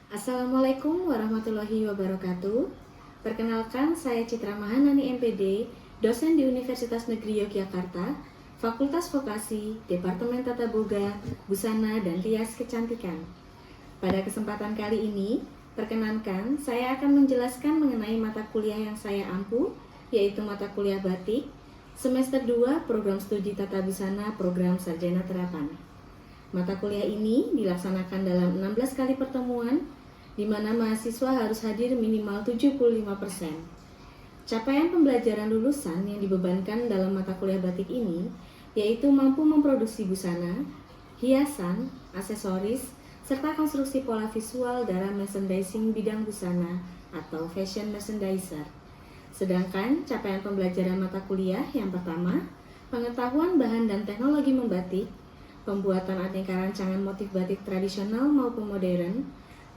Assalamualaikum warahmatullahi wabarakatuh. Perkenalkan, saya Citra Mahanani MPD, dosen di Universitas Negeri Yogyakarta, Fakultas Vokasi, Departemen Tata Boga, Busana, dan Rias Kecantikan. Pada kesempatan kali ini, perkenankan saya akan menjelaskan mengenai mata kuliah yang saya ampu, yaitu mata kuliah batik, semester 2 program studi Tata Busana program Sarjana Terapan. Mata kuliah ini dilaksanakan dalam 16 kali pertemuan, di mana mahasiswa harus hadir minimal 75%. Capaian pembelajaran lulusan yang dibebankan dalam mata kuliah batik ini, yaitu mampu memproduksi busana, hiasan, aksesoris, serta konstruksi pola visual dalam merchandising bidang busana atau fashion merchandiser. Sedangkan capaian pembelajaran mata kuliah yang pertama, pengetahuan bahan dan teknologi membatik, pembuatan aneka rancangan motif batik tradisional maupun modern,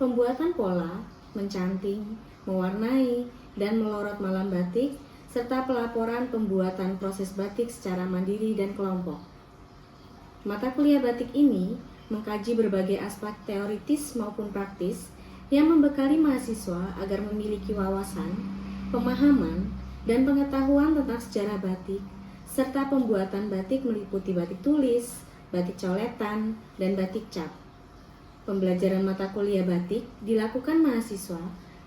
pembuatan pola, mencanting, mewarnai, dan melorot malam batik, serta pelaporan pembuatan proses batik secara mandiri dan kelompok. Mata kuliah batik ini mengkaji berbagai aspek teoritis maupun praktis yang membekali mahasiswa agar memiliki wawasan, pemahaman, dan pengetahuan tentang sejarah batik, serta pembuatan batik meliputi batik tulis, batik coletan, dan batik cap. Pembelajaran mata kuliah batik dilakukan mahasiswa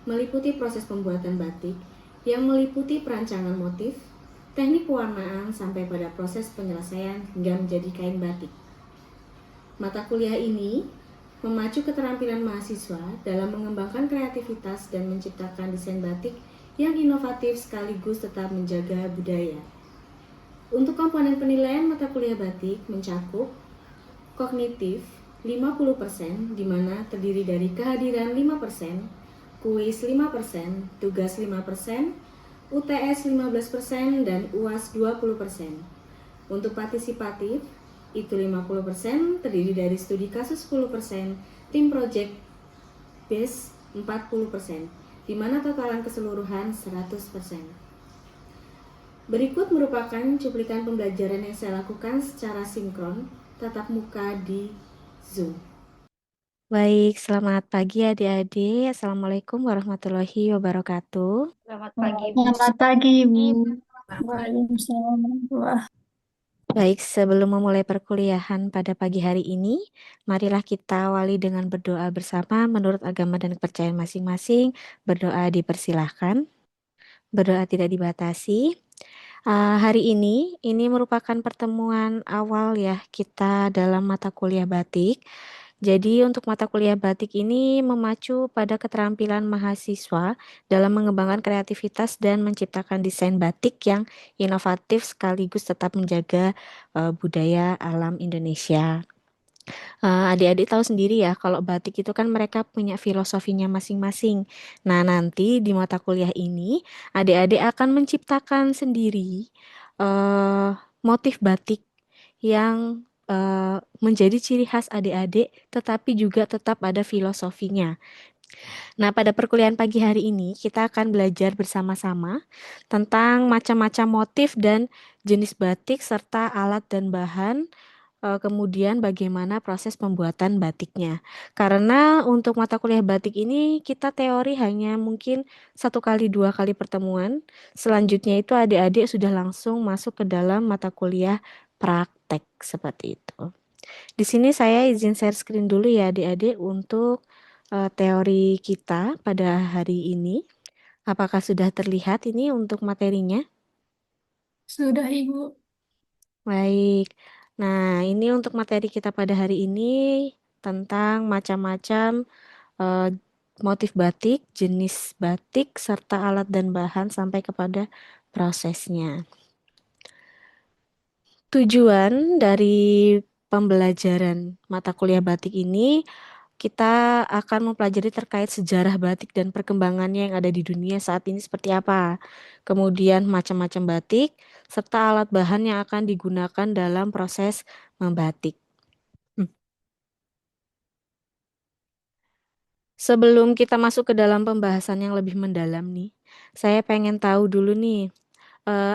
meliputi proses pembuatan batik yang meliputi perancangan motif, teknik pewarnaan sampai pada proses penyelesaian hingga menjadi kain batik. Mata kuliah ini memacu keterampilan mahasiswa dalam mengembangkan kreativitas dan menciptakan desain batik yang inovatif sekaligus tetap menjaga budaya. Untuk komponen penilaian mata kuliah batik mencakup kognitif 50%, di mana terdiri dari kehadiran 5%, kuis 5%, tugas 5%, UTS 15%, dan UAS 20%. Untuk partisipatif, itu 50% terdiri dari studi kasus 10%, tim project base 40%, di mana totalan keseluruhan 100%. Berikut merupakan cuplikan pembelajaran yang saya lakukan secara sinkron, tatap muka di Zoom. Baik, selamat pagi adik-adik. Assalamualaikum warahmatullahi wabarakatuh. Selamat pagi, Bu. Selamat pagi, Bu. Waalaikumsalam warahmatullahi. Baik, sebelum memulai perkuliahan pada pagi hari ini, marilah kita awali dengan berdoa bersama menurut agama dan kepercayaan masing-masing. Berdoa dipersilahkan, berdoa tidak dibatasi. Hari ini merupakan pertemuan awal ya kita dalam mata kuliah batik. Jadi untuk mata kuliah batik ini memacu pada keterampilan mahasiswa dalam mengembangkan kreativitas dan menciptakan desain batik yang inovatif sekaligus tetap menjaga budaya alam Indonesia. Adik-adik tahu sendiri ya kalau batik itu kan mereka punya filosofinya masing-masing. Nah, nanti di mata kuliah ini adik-adik akan menciptakan sendiri eh, motif batik yang menjadi ciri khas adik-adik, tetapi juga tetap ada filosofinya. Nah, pada perkuliahan pagi hari ini kita akan belajar bersama-sama tentang macam-macam motif dan jenis batik serta alat dan bahan, kemudian bagaimana proses pembuatan batiknya. Karena untuk mata kuliah batik ini kita teori hanya mungkin 1 kali 2 kali pertemuan. Selanjutnya itu adik-adik sudah langsung masuk ke dalam mata kuliah praktek seperti itu. Di sini saya izin share screen dulu ya adik-adik untuk teori kita pada hari ini. Apakah sudah terlihat ini untuk materinya? Sudah, Ibu. Baik. Nah, ini untuk materi kita pada hari ini tentang macam-macam eh, motif batik, jenis batik, serta alat dan bahan sampai kepada prosesnya. Tujuan dari pembelajaran mata kuliah batik ini, kita akan mempelajari terkait sejarah batik dan perkembangannya yang ada di dunia saat ini seperti apa. Kemudian macam-macam batik, serta alat bahan yang akan digunakan dalam proses membatik. Sebelum kita masuk ke dalam pembahasan yang lebih mendalam nih, saya pengen tahu dulu nih,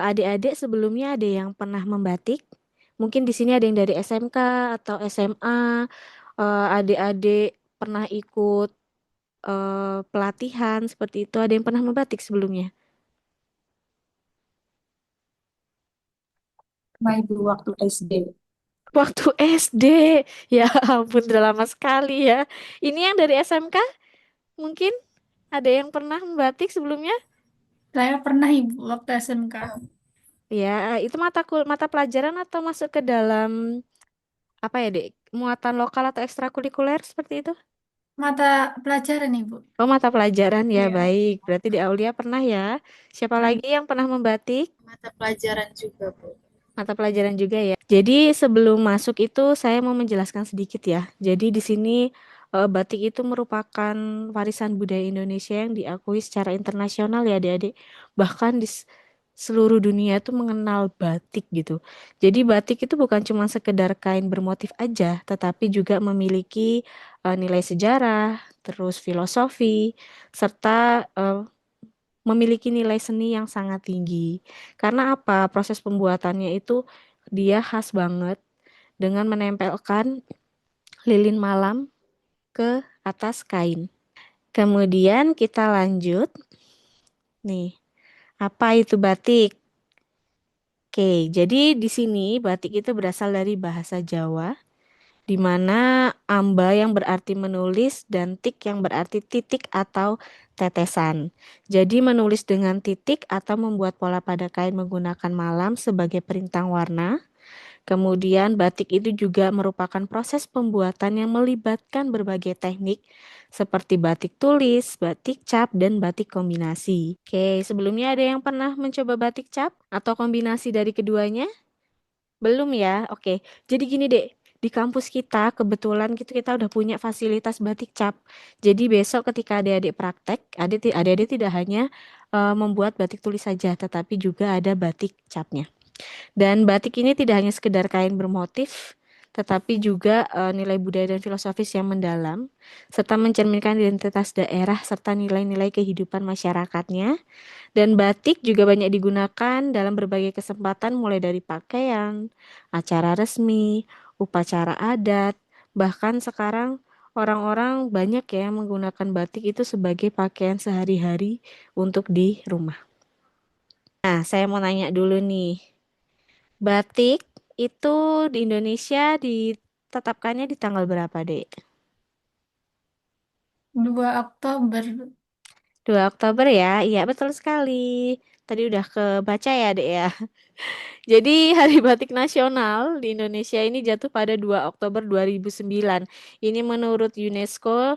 adik-adik sebelumnya ada yang pernah membatik? Mungkin di sini ada yang dari SMK atau SMA, adik-adik pernah ikut pelatihan seperti itu. Ada yang pernah membatik sebelumnya? Nah, Ibu waktu SD. Waktu SD, ya ampun, udah lama sekali ya. Ini yang dari SMK, mungkin ada yang pernah membatik sebelumnya? Saya pernah Ibu waktu SMK. Ya, itu mata pelajaran atau masuk ke dalam apa ya, Dek? Muatan lokal atau ekstrakurikuler seperti itu? Mata pelajaran Ibu. Oh, mata pelajaran ya, Iya. baik. Berarti di Aulia pernah ya. Siapa Nah, lagi yang pernah membatik? Mata pelajaran juga, Bu. Mata pelajaran juga ya. Jadi sebelum masuk itu saya mau menjelaskan sedikit ya. Jadi di sini batik itu merupakan warisan budaya Indonesia yang diakui secara internasional ya adik-adik. Bahkan di seluruh dunia itu mengenal batik gitu. Jadi batik itu bukan cuma sekedar kain bermotif aja, tetapi juga memiliki nilai sejarah, terus filosofi, serta memiliki nilai seni yang sangat tinggi. Karena apa? Proses pembuatannya itu dia khas banget dengan menempelkan lilin malam ke atas kain. Kemudian kita lanjut. Nih, apa itu batik? Oke, jadi di sini batik itu berasal dari bahasa Jawa, di mana amba yang berarti menulis dan tik yang berarti titik atau tetesan. Jadi menulis dengan titik atau membuat pola pada kain menggunakan malam sebagai perintang warna. Kemudian batik itu juga merupakan proses pembuatan yang melibatkan berbagai teknik seperti batik tulis, batik cap, dan batik kombinasi. Oke, sebelumnya ada yang pernah mencoba batik cap atau kombinasi dari keduanya? Belum ya? Oke. Jadi gini deh, di kampus kita kebetulan kita udah punya fasilitas batik cap. Jadi besok ketika adik-adik praktek, adik-adik tidak hanya membuat batik tulis saja, tetapi juga ada batik capnya. Dan batik ini tidak hanya sekedar kain bermotif, tetapi juga nilai budaya dan filosofis yang mendalam, serta mencerminkan identitas daerah serta nilai-nilai kehidupan masyarakatnya. Dan batik juga banyak digunakan dalam berbagai kesempatan mulai dari pakaian, acara resmi, upacara adat, bahkan sekarang orang-orang banyak ya menggunakan batik itu sebagai pakaian sehari-hari untuk di rumah. Nah, saya mau nanya dulu nih. Batik itu di Indonesia ditetapkannya di tanggal berapa, Dek? 2 Oktober. 2 Oktober ya? Iya, betul sekali. Tadi udah kebaca ya, Dek ya. Jadi Hari Batik Nasional di Indonesia ini jatuh pada 2 Oktober 2009. Ini menurut UNESCO,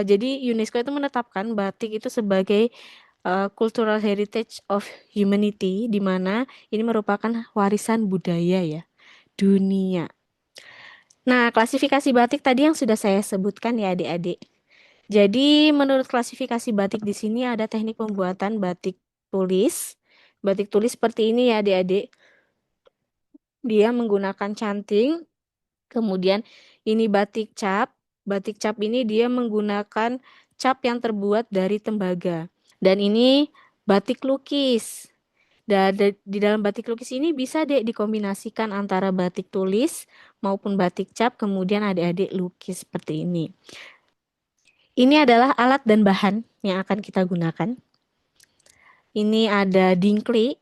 jadi UNESCO itu menetapkan batik itu sebagai Cultural Heritage of Humanity, di mana ini merupakan warisan budaya ya dunia. Nah, klasifikasi batik tadi yang sudah saya sebutkan ya adik-adik. Jadi menurut klasifikasi batik di sini ada teknik pembuatan batik tulis. Batik tulis seperti ini ya adik-adik. Dia menggunakan canting, kemudian ini batik cap. Batik cap ini dia menggunakan cap yang terbuat dari tembaga. Dan ini batik lukis. Dan di dalam batik lukis ini bisa deh dikombinasikan antara batik tulis maupun batik cap, kemudian adik-adik lukis seperti ini. Ini adalah alat dan bahan yang akan kita gunakan. Ini ada dingklik,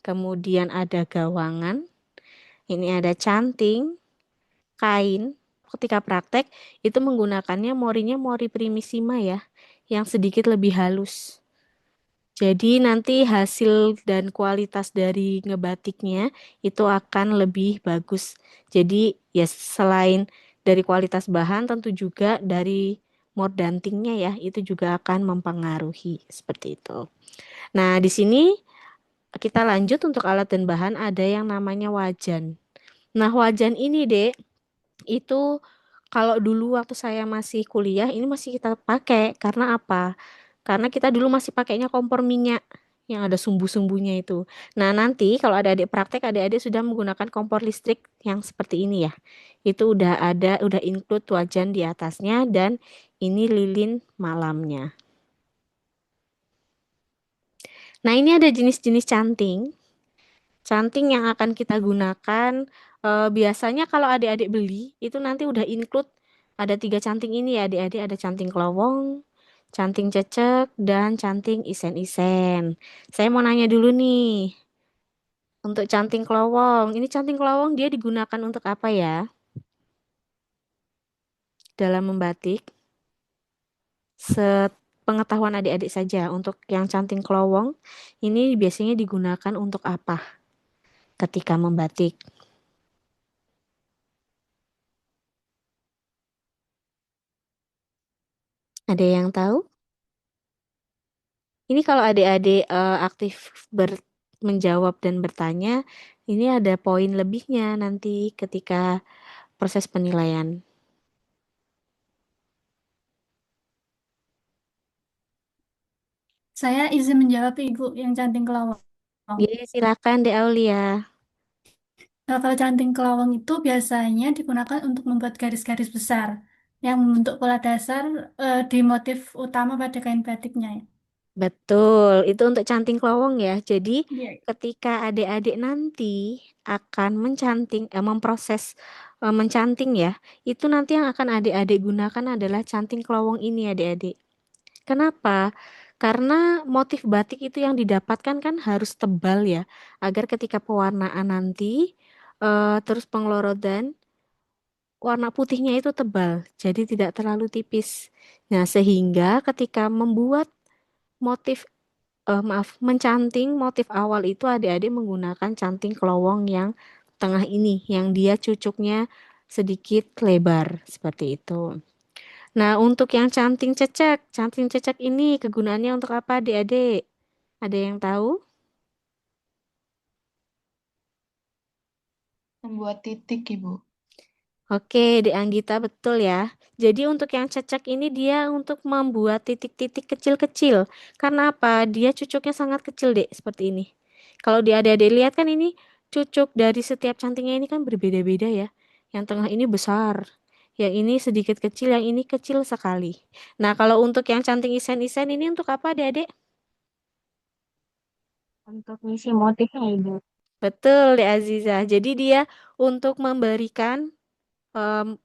kemudian ada gawangan, ini ada canting, kain. Ketika praktek itu menggunakannya morinya mori primissima ya, yang sedikit lebih halus. Jadi nanti hasil dan kualitas dari ngebatiknya itu akan lebih bagus. Jadi ya selain dari kualitas bahan tentu juga dari mordantingnya ya itu juga akan mempengaruhi seperti itu. Nah, di sini kita lanjut untuk alat dan bahan ada yang namanya wajan. Nah, wajan ini, Dek, itu kalau dulu waktu saya masih kuliah ini masih kita pakai karena apa? Karena kita dulu masih pakainya kompor minyak yang ada sumbu-sumbunya itu. Nah, nanti kalau ada adik praktek, adik-adik sudah menggunakan kompor listrik yang seperti ini ya. Itu udah include wajan di atasnya dan ini lilin malamnya. Nah, ini ada jenis-jenis canting. Canting yang akan kita gunakan biasanya kalau adik-adik beli itu nanti udah include ada 3 canting ini ya adik-adik, ada canting kelowong, canting cecek, dan canting isen-isen. Saya mau nanya dulu nih, untuk canting kelowong. Ini canting kelowong dia digunakan untuk apa ya dalam membatik? Sepengetahuan adik-adik saja, untuk yang canting kelowong, ini biasanya digunakan untuk apa ketika membatik? Ada yang tahu? Ini kalau adik-adik aktif menjawab dan bertanya, ini ada poin lebihnya nanti ketika proses penilaian. Saya izin menjawab Ibu yang canting kelawang. Jadi silakan Dek Aulia. Kalau canting kelawang itu biasanya digunakan untuk membuat garis-garis besar yang membentuk pola dasar di motif utama pada kain batiknya ya. Betul, itu untuk canting kelowong ya. Jadi Iya. ketika adik-adik nanti akan memproses mencanting ya, itu nanti yang akan adik-adik gunakan adalah canting kelowong ini adik-adik. Kenapa? Karena motif batik itu yang didapatkan kan harus tebal ya, agar ketika pewarnaan nanti terus pengelorodan warna putihnya itu tebal, jadi tidak terlalu tipis. Nah, sehingga ketika membuat motif mencanting motif awal itu adik-adik menggunakan canting kelowong yang tengah ini, yang dia cucuknya sedikit lebar seperti itu. Nah, untuk yang canting cecek ini kegunaannya untuk apa, adik-adik? Ada yang tahu? Membuat titik, Ibu. Oke, Dek Anggita betul ya. Jadi untuk yang cecek ini dia untuk membuat titik-titik kecil-kecil. Karena apa? Dia cucuknya sangat kecil, Dek, seperti ini. Kalau di adik-adik lihat kan ini cucuk dari setiap cantingnya ini kan berbeda-beda ya. Yang tengah ini besar, yang ini sedikit kecil, yang ini kecil sekali. Nah, kalau untuk yang canting isen-isen ini untuk apa, adik-adik? Untuk ngisi motifnya, Ibu. Betul, Dek Aziza. Jadi dia untuk memberikan em,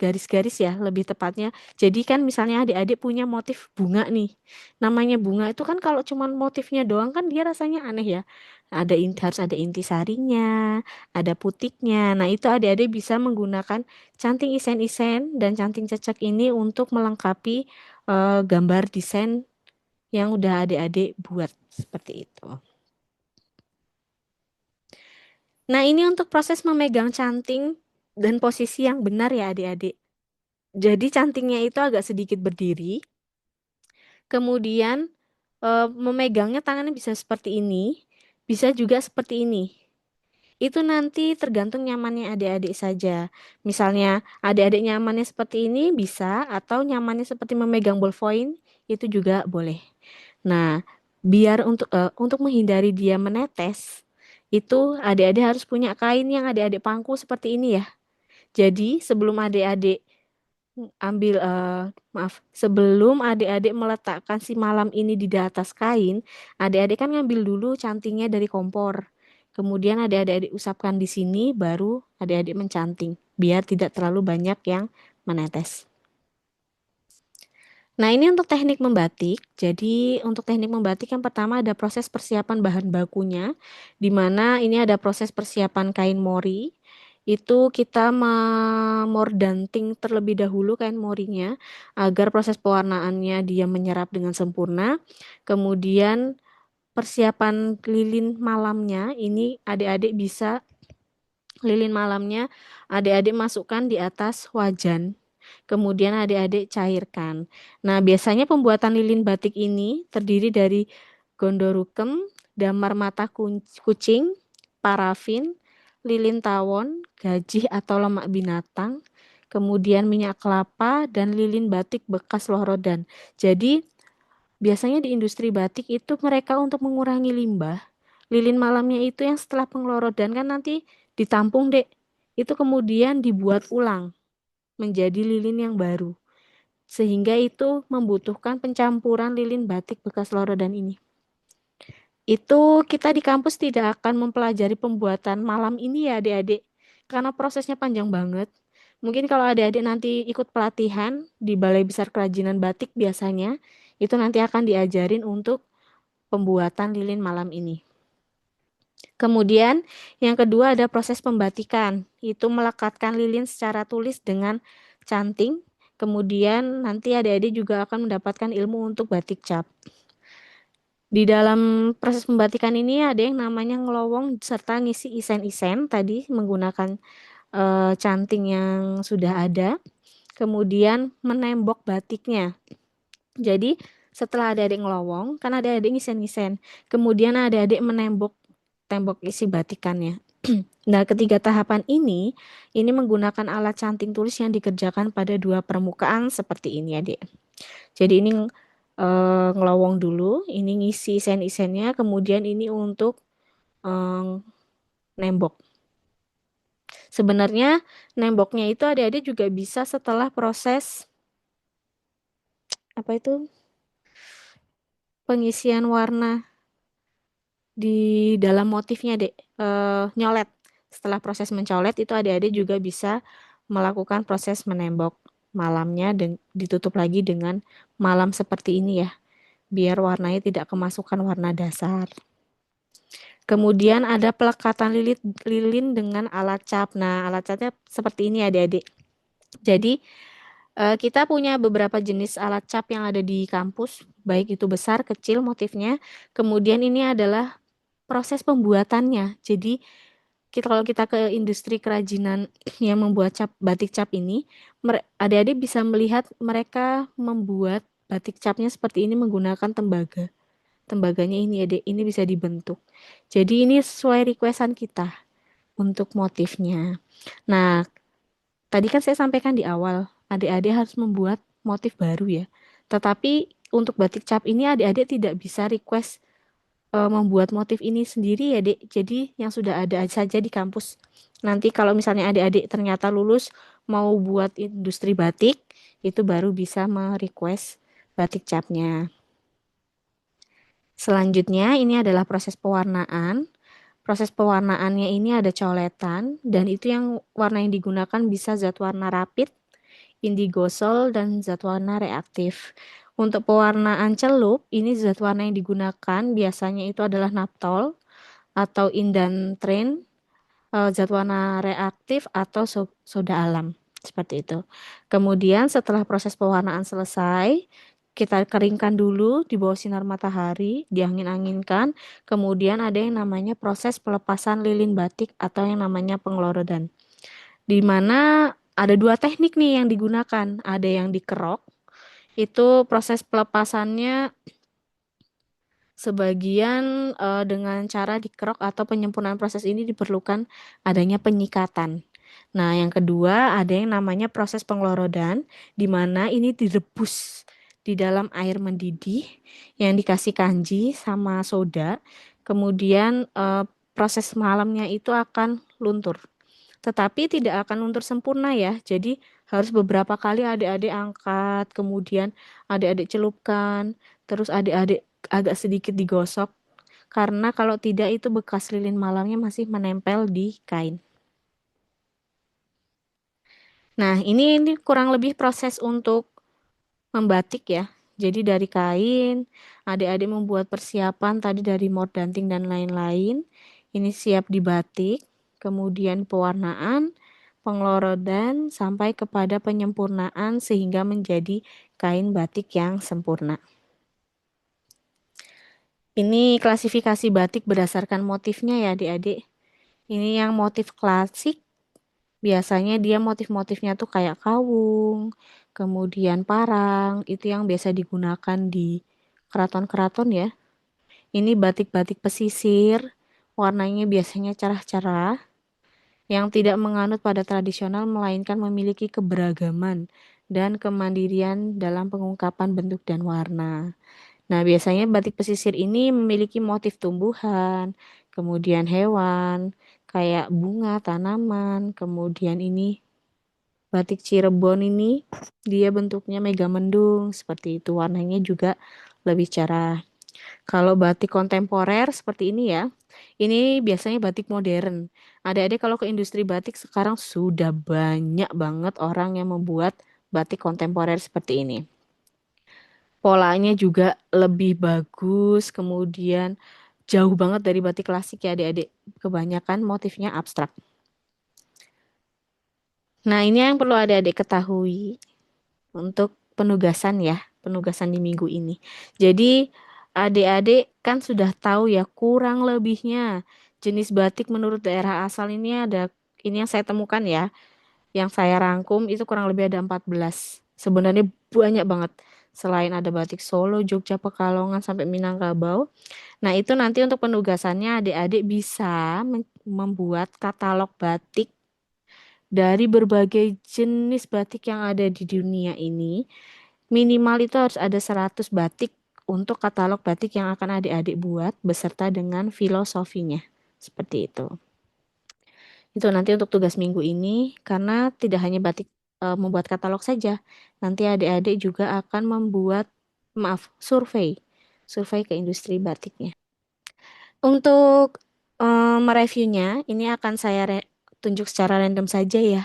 garis-garis ya lebih tepatnya. Jadi kan misalnya adik-adik punya motif bunga nih. Namanya bunga itu kan kalau cuman motifnya doang kan dia rasanya aneh ya. Harus ada intisarinya, ada putiknya. Nah, itu adik-adik bisa menggunakan canting isen-isen dan canting cecek ini untuk melengkapi gambar desain yang udah adik-adik buat seperti itu. Nah, ini untuk proses memegang canting dan posisi yang benar ya adik-adik. Jadi cantingnya itu agak sedikit berdiri, kemudian memegangnya tangannya bisa seperti ini, bisa juga seperti ini. Itu nanti tergantung nyamannya adik-adik saja. Misalnya adik-adik nyamannya seperti ini bisa, atau nyamannya seperti memegang ballpoint itu juga boleh. Nah, biar untuk menghindari dia menetes, itu adik-adik harus punya kain yang adik-adik pangku seperti ini ya. Jadi sebelum adik-adik ambil sebelum adik-adik meletakkan si malam ini di atas kain, adik-adik kan ngambil dulu cantingnya dari kompor. Kemudian adik-adik usapkan di sini, baru adik-adik mencanting, biar tidak terlalu banyak yang menetes. Nah, ini untuk teknik membatik. Jadi, untuk teknik membatik yang pertama ada proses persiapan bahan bakunya, di mana ini ada proses persiapan kain mori. Itu kita memordanting terlebih dahulu kain morinya agar proses pewarnaannya dia menyerap dengan sempurna. Kemudian persiapan lilin malamnya ini adik-adik bisa lilin malamnya adik-adik masukkan di atas wajan. Kemudian adik-adik cairkan. Nah, biasanya pembuatan lilin batik ini terdiri dari gondorukem, damar mata kucing, parafin, lilin tawon, gajih atau lemak binatang, kemudian minyak kelapa, dan lilin batik bekas lohrodan. Jadi, biasanya di industri batik itu mereka untuk mengurangi limbah, lilin malamnya itu yang setelah pengelorodan kan nanti ditampung, Dek. Itu kemudian dibuat ulang menjadi lilin yang baru. Sehingga itu membutuhkan pencampuran lilin batik bekas lorodan ini. Itu kita di kampus tidak akan mempelajari pembuatan malam ini ya adik-adik. Karena prosesnya panjang banget. Mungkin kalau adik-adik nanti ikut pelatihan di Balai Besar Kerajinan Batik biasanya, itu nanti akan diajarin untuk pembuatan lilin malam ini. Kemudian yang kedua ada proses pembatikan, itu melekatkan lilin secara tulis dengan canting. Kemudian nanti adik-adik juga akan mendapatkan ilmu untuk batik cap. Di dalam proses pembatikan ini ada yang namanya ngelowong serta ngisi isen-isen tadi menggunakan canting yang sudah ada. Kemudian menembok batiknya. Jadi setelah adik-adik ngelowong, kan adik-adik ngisen-ngisen. Kemudian adik-adik menembok tembok isi batikannya. Nah, ketiga tahapan ini menggunakan alat canting tulis yang dikerjakan pada dua permukaan seperti ini, adik. Jadi ini ngelowong dulu, ini ngisi isen-isennya, kemudian ini untuk nembok. Sebenarnya nemboknya itu adik-adik juga bisa setelah proses apa itu pengisian warna di dalam motifnya, Dek. Nyolet. Setelah proses mencolet itu adik-adik juga bisa melakukan proses menembok malamnya dan ditutup lagi dengan malam seperti ini ya, biar warnanya tidak kemasukan warna dasar. Kemudian ada pelekatan lilin dengan alat cap. Nah, alat capnya seperti ini adik-adik. Jadi kita punya beberapa jenis alat cap yang ada di kampus, baik itu besar, kecil motifnya. Kemudian ini adalah proses pembuatannya. Jadi kalau kita ke industri kerajinan yang membuat batik cap ini, adik-adik bisa melihat mereka membuat batik capnya seperti ini menggunakan tembaga. Tembaganya ini adik, ini bisa dibentuk. Jadi ini sesuai requestan kita untuk motifnya. Nah, tadi kan saya sampaikan di awal, adik-adik harus membuat motif baru ya. Tetapi untuk batik cap ini adik-adik tidak bisa request membuat motif ini sendiri ya, Dek. Jadi yang sudah ada saja di kampus. Nanti kalau misalnya adik-adik ternyata lulus mau buat industri batik, itu baru bisa merequest batik capnya. Selanjutnya ini adalah proses pewarnaan. Proses pewarnaannya ini ada coletan dan itu yang warna yang digunakan bisa zat warna rapid, indigo sol, dan zat warna reaktif. Untuk pewarnaan celup, ini zat warna yang digunakan biasanya itu adalah naptol atau indanthren, zat warna reaktif atau soda alam, seperti itu. Kemudian setelah proses pewarnaan selesai, kita keringkan dulu di bawah sinar matahari, diangin-anginkan. Kemudian ada yang namanya proses pelepasan lilin batik atau yang namanya penglorodan. Di mana ada dua teknik nih yang digunakan. Ada yang dikerok, itu proses pelepasannya sebagian dengan cara dikerok atau penyempurnaan proses ini diperlukan adanya penyikatan. Nah, yang kedua ada yang namanya proses penglorodan, di mana ini direbus di dalam air mendidih yang dikasih kanji sama soda. Kemudian proses malamnya itu akan luntur. Tetapi tidak akan luntur sempurna ya. Jadi harus beberapa kali adik-adik angkat, kemudian adik-adik celupkan, terus adik-adik agak sedikit digosok. Karena kalau tidak itu bekas lilin malamnya masih menempel di kain. Nah, ini kurang lebih proses untuk membatik ya. Jadi dari kain, adik-adik membuat persiapan tadi dari mordanting dan lain-lain. Ini siap dibatik. Kemudian pewarnaan, penglorodan, sampai kepada penyempurnaan sehingga menjadi kain batik yang sempurna. Ini klasifikasi batik berdasarkan motifnya ya adik-adik. Ini yang motif klasik, biasanya dia motif-motifnya tuh kayak kawung, kemudian parang, itu yang biasa digunakan di keraton-keraton ya. Ini batik-batik pesisir, warnanya biasanya cerah-cerah, yang tidak menganut pada tradisional melainkan memiliki keberagaman dan kemandirian dalam pengungkapan bentuk dan warna. Nah, biasanya batik pesisir ini memiliki motif tumbuhan, kemudian hewan, kayak bunga, tanaman, kemudian ini batik Cirebon ini dia bentuknya megamendung, seperti itu, warnanya juga lebih cerah. Kalau batik kontemporer seperti ini ya, ini biasanya batik modern. Adik-adik kalau ke industri batik sekarang sudah banyak banget orang yang membuat batik kontemporer seperti ini. Polanya juga lebih bagus, kemudian jauh banget dari batik klasik ya adik-adik. Kebanyakan motifnya abstrak. Nah, ini yang perlu adik-adik ketahui untuk penugasan ya, penugasan di minggu ini. Jadi, adik-adik kan sudah tahu ya kurang lebihnya jenis batik menurut daerah asal ini ada, ini yang saya temukan ya, yang saya rangkum itu kurang lebih ada 14. Sebenarnya banyak banget. Selain ada batik Solo, Jogja, Pekalongan, sampai Minangkabau. Nah, itu nanti untuk penugasannya adik-adik bisa membuat katalog batik dari berbagai jenis batik yang ada di dunia ini. Minimal itu harus ada 100 batik untuk katalog batik yang akan adik-adik buat beserta dengan filosofinya. Seperti itu. Itu nanti untuk tugas minggu ini karena tidak hanya batik membuat katalog saja. Nanti adik-adik juga akan membuat survei. Survei ke industri batiknya. Untuk mereviewnya, ini akan saya tunjuk secara random saja ya.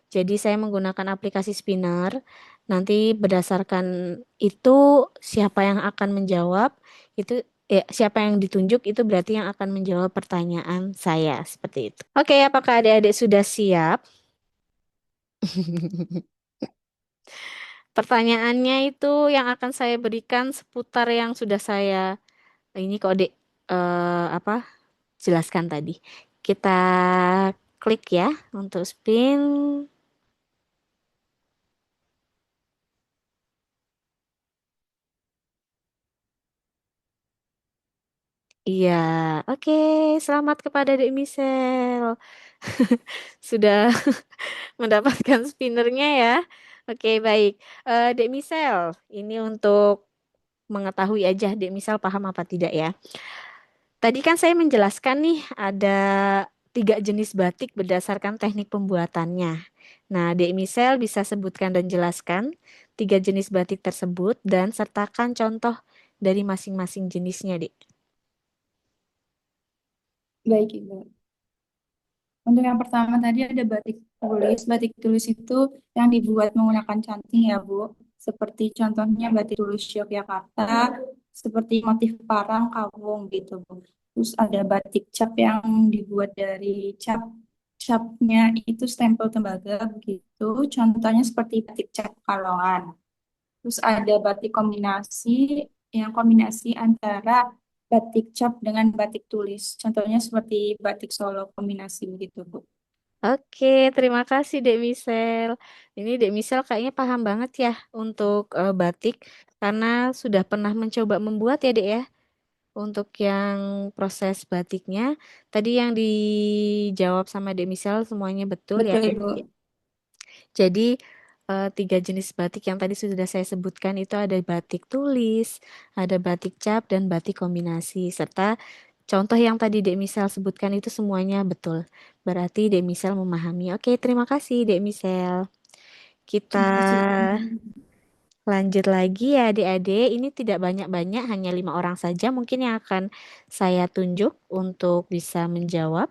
Jadi saya menggunakan aplikasi Spinner. Nanti berdasarkan itu siapa yang akan menjawab, itu siapa yang ditunjuk itu berarti yang akan menjawab pertanyaan saya seperti itu. Oke, apakah adik-adik sudah siap? Pertanyaannya itu yang akan saya berikan seputar yang sudah saya ini kok Dek apa jelaskan tadi. Kita klik ya untuk spin. Iya, oke. Selamat kepada Dek Misel. Sudah mendapatkan spinnernya ya. Oke, baik. Dek Misel, ini untuk mengetahui aja Dek Misel paham apa tidak ya. Tadi kan saya menjelaskan nih ada 3 jenis batik berdasarkan teknik pembuatannya. Nah, Dek Misel bisa sebutkan dan jelaskan 3 jenis batik tersebut dan sertakan contoh dari masing-masing jenisnya, Dek. Baik, Ibu. Untuk yang pertama tadi ada batik tulis. Batik tulis itu yang dibuat menggunakan canting ya, Bu. Seperti contohnya batik tulis Yogyakarta, seperti motif parang, kawung gitu, Bu. Terus ada batik cap yang dibuat dari capnya itu stempel tembaga begitu. Contohnya seperti batik cap Kalongan. Terus ada batik kombinasi yang kombinasi antara batik cap dengan batik tulis. Contohnya seperti batik Solo kombinasi begitu, Bu. Oke, terima kasih Dek Misel. Ini Dek Misel kayaknya paham banget ya untuk batik karena sudah pernah mencoba membuat ya Dek ya. Untuk yang proses batiknya, tadi yang dijawab sama Dek Misel semuanya betul ya. Betul, Ibu. Jadi 3 jenis batik yang tadi sudah saya sebutkan itu ada batik tulis, ada batik cap, dan batik kombinasi. Serta contoh yang tadi Dek Misel sebutkan itu semuanya betul. Berarti Dek Misel memahami. Oke, terima kasih Dek Misel. Kita Terima kasih. lanjut lagi ya adik-adik. Ini tidak banyak-banyak, hanya 5 orang saja mungkin yang akan saya tunjuk untuk bisa menjawab.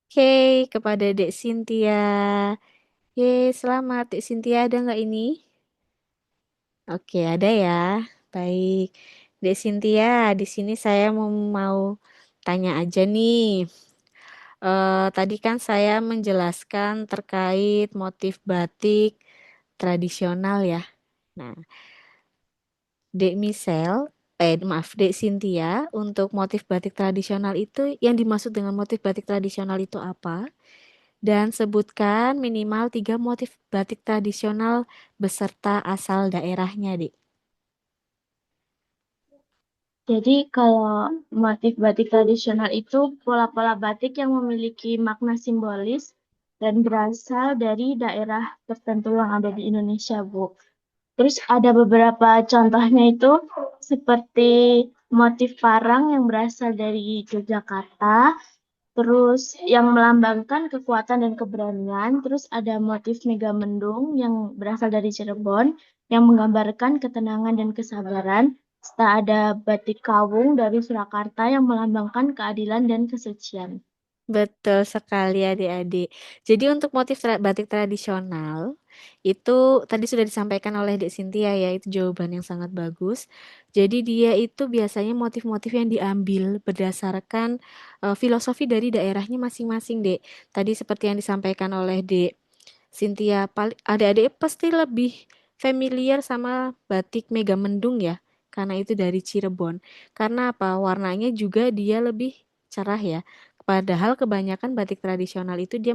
Oke, kepada Dek Cynthia. Selamat Dek Cynthia, ada nggak ini? Oke, ada ya. Baik. Dek Cynthia, di sini saya mau tanya aja nih. Tadi kan saya menjelaskan terkait motif batik tradisional ya. Nah, Dek Misel, maaf, Dek Cynthia, untuk motif batik tradisional itu yang dimaksud dengan motif batik tradisional itu apa? Dan sebutkan minimal 3 motif batik tradisional beserta asal daerahnya, Dek. Jadi kalau motif batik tradisional itu pola-pola batik yang memiliki makna simbolis dan berasal dari daerah tertentu yang ada di Indonesia, Bu. Terus ada beberapa contohnya itu seperti motif parang yang berasal dari Yogyakarta, terus yang melambangkan kekuatan dan keberanian, terus ada motif megamendung yang berasal dari Cirebon, yang menggambarkan ketenangan dan kesabaran, serta ada batik kawung dari Surakarta yang melambangkan keadilan dan kesucian. Betul sekali adik-adik. Jadi untuk motif batik tradisional itu tadi sudah disampaikan oleh Dek Cynthia ya, itu jawaban yang sangat bagus. Jadi dia itu biasanya motif-motif yang diambil berdasarkan filosofi dari daerahnya masing-masing, Dek. Tadi seperti yang disampaikan oleh Dek Cynthia, adik-adik pasti lebih familiar sama batik Megamendung ya, karena itu dari Cirebon. Karena apa? Warnanya juga dia lebih cerah ya. Padahal kebanyakan batik tradisional itu dia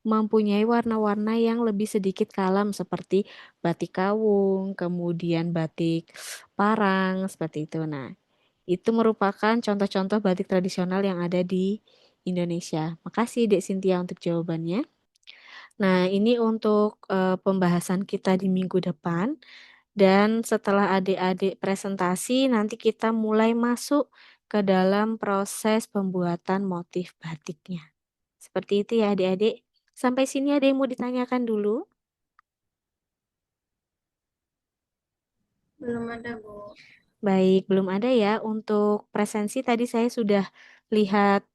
mempunyai warna-warna yang lebih sedikit kalem seperti batik kawung, kemudian batik parang, seperti itu. Nah, itu merupakan contoh-contoh batik tradisional yang ada di Indonesia. Makasih Dek Cynthia untuk jawabannya. Nah, ini untuk pembahasan kita di minggu depan. Dan setelah adik-adik presentasi, nanti kita mulai masuk ke dalam proses pembuatan motif batiknya. Seperti itu ya adik-adik. Sampai sini ada yang mau ditanyakan dulu? Belum ada, Bu. Baik, belum ada ya. Untuk presensi tadi saya sudah lihat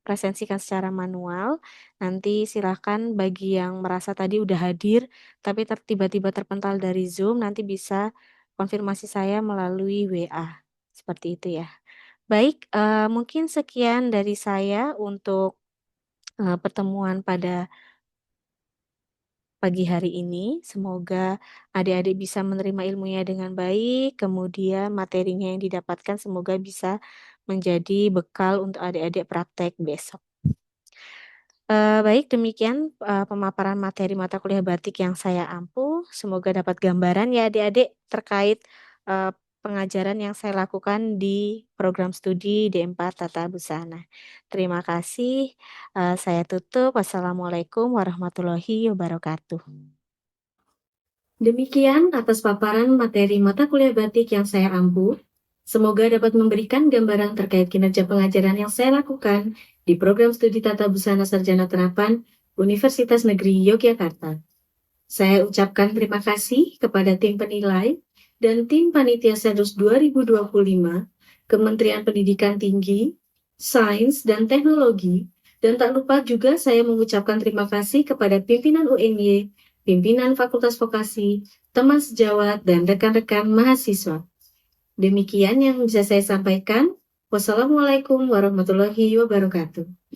presensikan secara manual. Nanti silakan bagi yang merasa tadi udah hadir, tapi tiba-tiba terpental dari Zoom, nanti bisa konfirmasi saya melalui WA. Seperti itu ya. Baik, mungkin sekian dari saya untuk pertemuan pada pagi hari ini. Semoga adik-adik bisa menerima ilmunya dengan baik, kemudian materinya yang didapatkan semoga bisa menjadi bekal untuk adik-adik praktek besok. Baik, demikian pemaparan materi mata kuliah batik yang saya ampu. Semoga dapat gambaran ya adik-adik terkait pengajaran yang saya lakukan di program studi D4 Tata Busana. Terima kasih. Saya tutup. Wassalamualaikum warahmatullahi wabarakatuh. Demikian atas paparan materi mata kuliah batik yang saya ampu. Semoga dapat memberikan gambaran terkait kinerja pengajaran yang saya lakukan di program studi Tata Busana Sarjana Terapan Universitas Negeri Yogyakarta. Saya ucapkan terima kasih kepada tim penilai dan tim Panitia Sedus 2025, Kementerian Pendidikan Tinggi, Sains dan Teknologi, dan tak lupa juga saya mengucapkan terima kasih kepada pimpinan UNY, pimpinan Fakultas Vokasi, teman sejawat, dan rekan-rekan mahasiswa. Demikian yang bisa saya sampaikan. Wassalamualaikum warahmatullahi wabarakatuh.